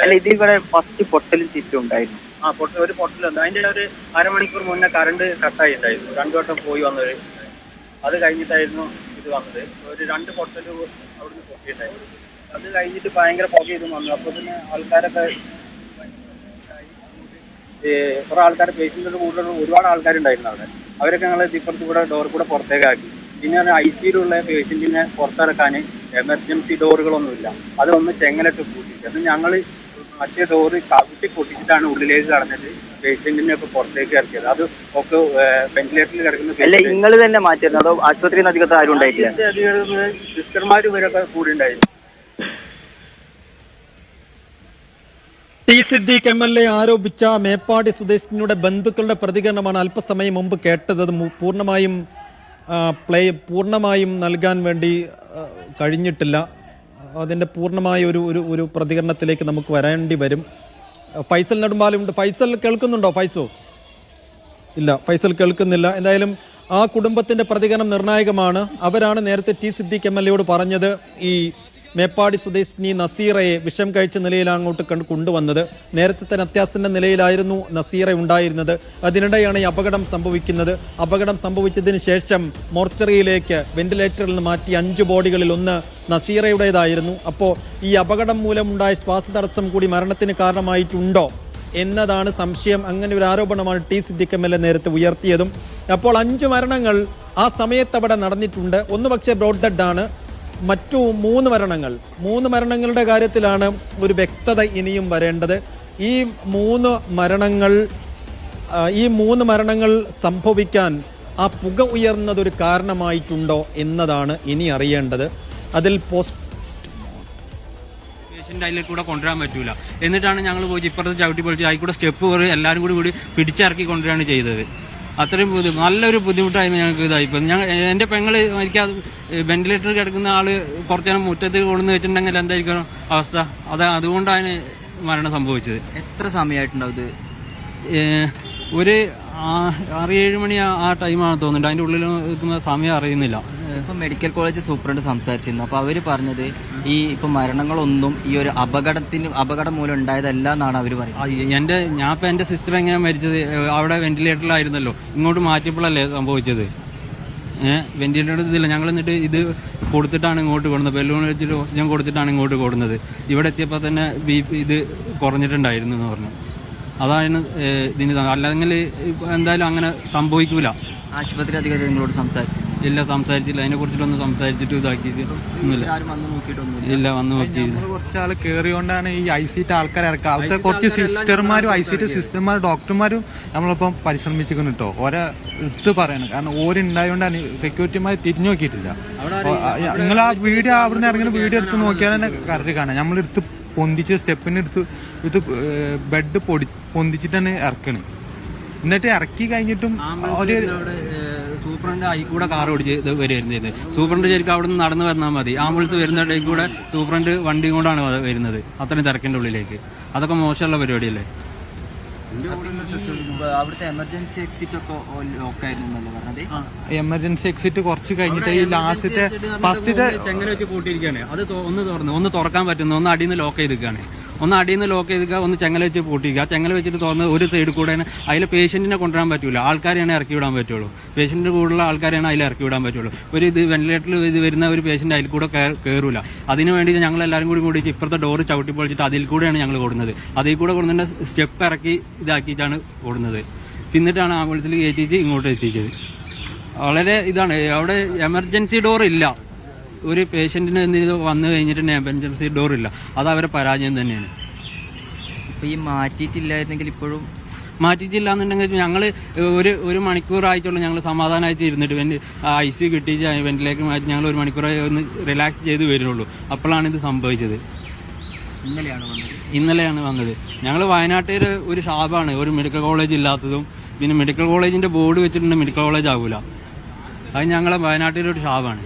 അല്ല, ഇതിവിടെ ഫസ്റ്റ് പൊട്ടലും ചുറ്റും ഉണ്ടായിരുന്നു. ഒരു പൊട്ടലുണ്ട്. അതിന്റെ ഒരു അരമണിക്കൂർ മുന്നേ കറണ്ട് കട്ടായിട്ടുണ്ടായിരുന്നു. 2 വട്ടം പോയി വന്നത്. അത് കഴിഞ്ഞിട്ടായിരുന്നു ഇത് വന്നത്. ഒരു 2 പൊട്ടൽ അവിടുന്ന് പൊട്ടിയിട്ടുണ്ടായിരുന്നു. അത് കഴിഞ്ഞിട്ട് ഭയങ്കര പുക ഇത് വന്നു. അപ്പോൾ തന്നെ ആൾക്കാരൊക്കെ കുറെ ആൾക്കാർ പേഷ്യന്റിന്റെ കൂടുതൽ ഒരുപാട് ആൾക്കാരുണ്ടായിരുന്നു അവിടെ. അവരൊക്കെ ഞങ്ങൾ ഇപ്പുറത്ത് കൂടെ ഡോർ കൂടെ പുറത്തേക്കാക്കി. പിന്നെ ICUലുള്ള പേഷ്യന്റിനെ പുറത്തിറക്കാൻ എമർജൻസി ഡോറുകളൊന്നുമില്ല. അതൊന്ന് ചെങ്ങലിട്ട് പൂട്ടിയിട്ട് അത് ഞങ്ങൾ മറ്റേ ഡോറ് കവിട്ടി പൊട്ടിച്ചിട്ടാണ് ഉള്ളിലേക്ക് കടന്നിട്ട് പേഷ്യന്റിനെ ഒക്കെ പുറത്തേക്ക് ഇറക്കിയത്. അത് ഒക്കെ വെന്റിലേറ്ററിൽ കിടക്കുന്ന. അല്ല, നിങ്ങൾ തന്നെ മാറ്റിയിരുന്നു അതോ ആശുപത്രിയിൽ നിന്ന് അധികത്ത് ആരും ഉണ്ടായിട്ടില്ല? സിസ്റ്റർമാർ ഇവരൊക്കെ കൂടി ഉണ്ടായിരുന്നു. ടി സിദ്ദീഖ് MLA ആരോപിച്ച മേപ്പാടി സ്വദേശിനിയുടെ ബന്ധുക്കളുടെ പ്രതികരണമാണ് അല്പസമയം മുമ്പ് കേട്ടത്. പൂർണ്ണമായും നൽകാൻ വേണ്ടി കഴിഞ്ഞിട്ടില്ല. അതിൻ്റെ പൂർണ്ണമായ ഒരു പ്രതികരണത്തിലേക്ക് നമുക്ക് വരേണ്ടി വരും. ഫൈസൽ നെടുമ്പാലുണ്ട്. ഫൈസൽ കേൾക്കുന്നുണ്ടോ? ഫൈസോ? ഇല്ല, ഫൈസൽ കേൾക്കുന്നില്ല. എന്തായാലും ആ കുടുംബത്തിൻ്റെ പ്രതികരണം നിർണായകമാണ്. അവരാണ് നേരത്തെ ടി സിദ്ദീഖ് MLAയോട് പറഞ്ഞത് ഈ മേപ്പാടി സ്വദേശിനി നസീറയെ വിഷം കഴിച്ച നിലയിലാണ് അങ്ങോട്ട് കൊണ്ടുവന്നത്. നേരത്തെ തന്നെ അത്യാസന്ന നിലയിലായിരുന്നു നസീറ ഉണ്ടായിരുന്നത്. അതിനിടെയാണ് ഈ അപകടം സംഭവിക്കുന്നത്. അപകടം സംഭവിച്ചതിന് ശേഷം മോർച്ചറിയിലേക്ക് വെന്റിലേറ്ററിൽ നിന്ന് മാറ്റി 5 ബോഡികളിൽ 1 നസീറയുടേതായിരുന്നു. അപ്പോൾ ഈ അപകടം മൂലമുണ്ടായ ശ്വാസതടസ്സം കൂടി മരണത്തിന് കാരണമായിട്ടുണ്ടോ എന്നതാണ് സംശയം. അങ്ങനെ ഒരു ആരോപണമാണ് ടി സിദ്ദീഖ് MLA നേരത്തെ ഉയർത്തിയതും. അപ്പോൾ 5 മരണങ്ങൾ ആ സമയത്ത് അവിടെ നടന്നിട്ടുണ്ട്. ഒന്ന് പക്ഷേ ബ്രോഡ് ഡെഡ് ആണ്. മറ്റു 3 മരണങ്ങളുടെ കാര്യത്തിലാണ് ഒരു വ്യക്തത ഇനിയും വരേണ്ടത്. ഈ 3 മരണങ്ങൾ സംഭവിക്കാൻ ആ പുക ഉയർന്നതൊരു കാരണമായിട്ടുണ്ടോ എന്നതാണ് ഇനി അറിയേണ്ടത്. അതിൽ പേഷ്യൻ്റ് അതിലേക്ക് കൂടെ കൊണ്ടുവരാൻ പറ്റൂല. എന്നിട്ടാണ് ഞങ്ങൾ പോയി ഇപ്പുറത്തെ ചവിട്ടി പൊളിച്ച് അതിൽ സ്റ്റെപ്പ് കയറി എല്ലാവരും കൂടി പിടിച്ചിറക്കി കൊണ്ടുവരികയാണ് ചെയ്തത്. അത്രയും നല്ലൊരു ബുദ്ധിമുട്ടായിരുന്നു ഞങ്ങൾക്ക് ഇതായിപ്പോൾ. എൻ്റെ പെങ്ങള് എനിക്ക് വെന്റിലേറ്ററിൽ കിടക്കുന്ന ആള് കുറച്ചു നേരം മുറ്റത്ത് കൊണ്ടുവന്ന് വെച്ചിട്ടുണ്ടെങ്കിൽ എന്തായിരിക്കും അവസ്ഥ? അതുകൊണ്ടാണ് മരണം സംഭവിച്ചത്. എത്ര സമയമായിട്ടുണ്ടാവും ഇത്? ഒരു 6-7 മണി ആ ടൈമാണ് തോന്നുന്നുണ്ട്. അതിൻ്റെ ഉള്ളിൽ നിൽക്കുന്ന സമയം അറിയുന്നില്ല. ഇപ്പം മെഡിക്കൽ കോളേജ് സൂപ്രണ്ട് സംസാരിച്ചിരുന്നു. അപ്പോൾ അവർ പറഞ്ഞത് ഇപ്പം മരണങ്ങളൊന്നും ഈ ഒരു അപകടം മൂലം ഉണ്ടായതല്ല എന്നാണ് അവർ പറയുന്നത്. ഞാൻ എൻ്റെ സിസ്റ്റർ എങ്ങനെയാണ് മരിച്ചത്? അവിടെ വെന്റിലേറ്ററിലായിരുന്നല്ലോ. ഇങ്ങോട്ട് മാറ്റിയപ്പോഴല്ലേ സംഭവിച്ചത്. വെന്റിലേറ്റർ ഇതില്ല. ഞങ്ങൾ എന്നിട്ട് ഇത് കൊടുത്തിട്ടാണ് ഇങ്ങോട്ട് കൊടുക്കുന്നത്. ബലൂൺ വെച്ചിട്ട് ഓക്സിജൻ കൊടുത്തിട്ടാണ് ഇങ്ങോട്ട് കൊടുക്കുന്നത്. ഇവിടെ എത്തിയപ്പോൾ തന്നെ BP ഇത് കുറഞ്ഞിട്ടുണ്ടായിരുന്നു എന്ന് പറഞ്ഞു. അതാണ് ഇതിന്. അല്ലെങ്കിൽ എന്തായാലും അങ്ങനെ സംഭവിക്കൂല. ആശുപത്രി അധികൃതർ നിങ്ങളോട് സംസാരിച്ചു? ഇല്ല, സംസാരിച്ചില്ല. അതിനെ കുറിച്ചിട്ടൊന്നും സംസാരിച്ചിട്ട് ഇതാക്കിയിട്ട് ഒന്നുമില്ല. ഇല്ല, വന്ന് നോക്കിയില്ല. കുറച്ചാൾ കയറിയോണ്ടാണ് ഈ ICT ആൾക്കാരെ ഇറക്കുക. അവിടുത്തെ കുറച്ച് സിസ്റ്റർമാരും ICT സിസ്റ്റർമാരും ഡോക്ടർമാരും നമ്മളിപ്പം പരിശ്രമിച്ചിരിക്കുന്നു കേട്ടോ. എടുത്ത് പറയണം. കാരണം ഓരുണ്ടായോണ്ടാണ് സെക്യൂരിറ്റിമാർ തിരിഞ്ഞു നോക്കിയിട്ടില്ല. നിങ്ങൾ ആ വീഡിയോ അവിടുന്ന് ഇറങ്ങുന്ന വീഡിയോ എടുത്ത് നോക്കിയാൽ തന്നെ കറക്റ്റ് കാണാം. നമ്മളെടുത്ത് പൊന്തിച്ച് സ്റ്റെപ്പിന് എടുത്ത് ഇത് ബെഡ് പൊന്തിച്ചിട്ടാണ് ഇറക്കണ്. എന്നിട്ട് ഇറക്കി കഴിഞ്ഞിട്ടും ഒരു സൂപ്രണ്ട് അതിൽ കൂടെ കാർ ഓടിച്ച് വരുന്നത്. സൂപ്രണ്ട് ശരിക്കും അവിടെ നിന്ന് നടന്നു വന്നാൽ മതി. ആംബുലൻസ് വരുന്നതിൽ കൂടെ സൂപ്രണ്ട് വണ്ടിയും കൊണ്ടാണ് വരുന്നത് അത്രയും തിരക്കിന്റെ ഉള്ളിലേക്ക്. അതൊക്കെ മോശമുള്ള പരിപാടിയല്ലേ? അവിടുത്തെ എമർജൻസി എക്സിറ്റ് ഒക്കെ ലോക്കായിരുന്നു പറഞ്ഞത്. എമർജൻസി എക്സിറ്റ് കുറച്ച് കഴിഞ്ഞിട്ട് ഈ ലാസ്റ്റത്തെ ഫസ്റ്റത്തെ ചെങ്ങല വെച്ച് പൂട്ടിയിരിക്കുകയാണ്. അത് ഒന്ന് തുറക്കാൻ പറ്റുന്നു. ഒന്ന് അടിയിൽ നിന്ന് ലോക്ക് ചെയ്തിരിക്കുകയാണ്. ഒന്ന് ചെങ്ങല വെച്ച് പൂട്ടിക്കുക. ചെങ്ങല വെച്ചിട്ട് തുറന്ന് ഒരു സൈഡിൽ കൂടെ അതിൽ പേഷ്യന്റിനെ കൊണ്ടുവരാൻ പറ്റൂല. ആൾക്കാരെയാണ് ഇറക്കി വിടാൻ പറ്റുള്ളൂ. പേഷ്യന്റിന്റെ കൂടുതലുള്ള ആൾക്കാരെയാണ് അതിൽ ഇറക്കി വിടാൻ പറ്റുള്ളൂ. ഇത് വെന്റിലേറ്ററിൽ ഇത് വരുന്ന ഒരു പേഷ്യന്റ് അതിൽ കൂടെ കയറൂല. അതിനു വേണ്ടി ഞങ്ങൾ എല്ലാവരും കൂടി ഇപ്പുറത്തെ ഡോറ് ചവിട്ടി പൊളിച്ചിട്ട് അതിൽ കൂടെയാണ് ഞങ്ങൾ കൊടുക്കുന്നത്. അതിൽ കൂടെ കൊടുക്കുന്ന സ്റ്റെപ്പ് ഇറക്കി ഇതാക്കിയിട്ടാണ് കൊടുക്കുന്നത്. പിന്നിട്ടാണ് ആംബുലൻസിൽ കയറ്റിച്ച് ഇങ്ങോട്ട് എത്തിച്ചത്. വളരെ ഇതാണ്. അവിടെ എമർജൻസി ഡോർ ഇല്ല. ഒരു പേഷ്യന്റിന് എന്തെങ്കിലും വന്നു കഴിഞ്ഞിട്ട് എമർജൻസി ഡോർ ഇല്ല. അത് അവരെ പരാജയം തന്നെയാണ്. ഇപ്പൊ ഈ മാറ്റിയിട്ടില്ലായിരുന്നെങ്കിൽ ഇപ്പോഴും മാറ്റിയിട്ടില്ല എന്നുണ്ടെങ്കിൽ ഞങ്ങൾ ഒരു മണിക്കൂറായിട്ടുള്ളൂ ഞങ്ങൾ സമാധാനമായിട്ട് ഇരുന്നിട്ട് ICU കിട്ടിച്ച് വെന്റിലേക്ക് മാറ്റി ഞങ്ങൾ 1 മണിക്കൂറായി ഒന്ന് റിലാക്സ് ചെയ്ത് വരുള്ളൂ. അപ്പോഴാണ് ഇത് സംഭവിച്ചത്. ഇന്നലെയാണ് വന്നത്. ഞങ്ങൾ വയനാട്ടിൽ ഒരു ഷാപ്പാണ്, ഒരു മെഡിക്കൽ കോളേജ് ഇല്ലാത്തതും. പിന്നെ മെഡിക്കൽ കോളേജിന്റെ ബോർഡ് വെച്ചിട്ടുണ്ട് മെഡിക്കൽ കോളേജ് ആകൂല. അത് ഞങ്ങളെ വയനാട്ടിലൊരു ഷാപ്പാണ്.